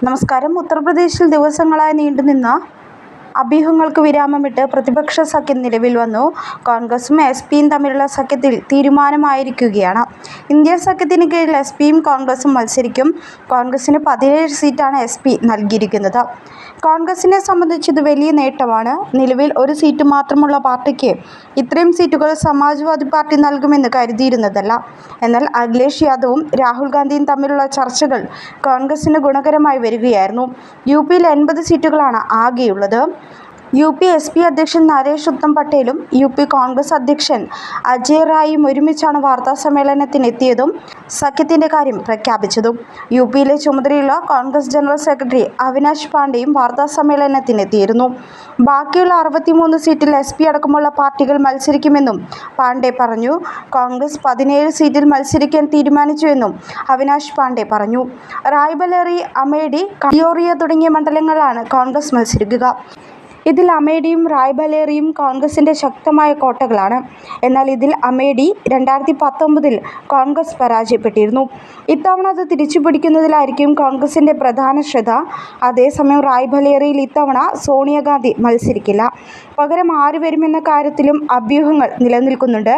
നമസ്കാരം. ഉത്തർപ്രദേശിൽ ദിവസങ്ങളായി നീണ്ടുനിന്ന അഭ്യൂഹങ്ങൾക്ക് വിരാമമിട്ട് പ്രതിപക്ഷ സഖ്യം നിലവിൽ വന്നു. കോൺഗ്രസും എസ് പിയും തമ്മിലുള്ള സഖ്യത്തിൽ തീരുമാനമായിരിക്കുകയാണ്. ഇന്ത്യ സഖ്യത്തിന് കീഴിൽ എസ് പിയും കോൺഗ്രസും മത്സരിക്കും. കോൺഗ്രസിന് 17 സീറ്റാണ് എസ് പി നൽകിയിരിക്കുന്നത്. കോൺഗ്രസിനെ സംബന്ധിച്ച് ഇത് വലിയ നേട്ടമാണ്. നിലവിൽ ഒരു സീറ്റ് മാത്രമുള്ള പാർട്ടിക്ക് ഇത്രയും സീറ്റുകൾ സമാജ്വാദി പാർട്ടി നൽകുമെന്ന് കരുതിയിരുന്നതല്ല. എന്നാൽ അഖിലേഷ് യാദവും രാഹുൽ ഗാന്ധിയും തമ്മിലുള്ള ചർച്ചകൾ കോൺഗ്രസിന് ഗുണകരമായി വരികയായിരുന്നു. യു പിയിൽ 80 സീറ്റുകളാണ് ആകെയുള്ളത്. യു പി എസ് പി അധ്യക്ഷൻ നരേഷ് ഉത്തം പട്ടേലും യു പി കോൺഗ്രസ് അധ്യക്ഷൻ അജയ് റായിയും ഒരുമിച്ചാണ് വാർത്താസമ്മേളനത്തിനെത്തിയതും സഖ്യത്തിൻ്റെ കാര്യം പ്രഖ്യാപിച്ചതും. യു പിയിലെ ചുമതലയുള്ള കോൺഗ്രസ് ജനറൽ സെക്രട്ടറി അവിനാശ് പാണ്ഡെയും വാർത്താസമ്മേളനത്തിനെത്തിയിരുന്നു. ബാക്കിയുള്ള 63 സീറ്റിൽ എസ് പി അടക്കമുള്ള പാർട്ടികൾ മത്സരിക്കുമെന്നും പാണ്ഡെ പറഞ്ഞു. കോൺഗ്രസ് 17 സീറ്റിൽ മത്സരിക്കാൻ തീരുമാനിച്ചുവെന്നും അവിനാശ് പാണ്ഡെ പറഞ്ഞു. റായ്ബറേലി, അമേഠി, ഖഡിയോറിയ തുടങ്ങിയ മണ്ഡലങ്ങളിലാണ് കോൺഗ്രസ് മത്സരിക്കുക. ഇതിൽ അമേഠിയും റായ്ബറേലിയും കോൺഗ്രസിൻ്റെ ശക്തമായ കോട്ടകളാണ്. എന്നാൽ ഇതിൽ അമേഠി 2019-ൽ കോൺഗ്രസ് പരാജയപ്പെട്ടിരുന്നു. ഇത്തവണ അത് തിരിച്ചുപിടിക്കുന്നതിലായിരിക്കും കോൺഗ്രസിൻ്റെ പ്രധാന ശ്രദ്ധ. അതേസമയം റായ്ബറേലിയിൽ ഇത്തവണ സോണിയാഗാന്ധി മത്സരിക്കില്ല. പകരം ആര് വരുമെന്ന കാര്യത്തിലും അഭ്യൂഹങ്ങൾ നിലനിൽക്കുന്നുണ്ട്.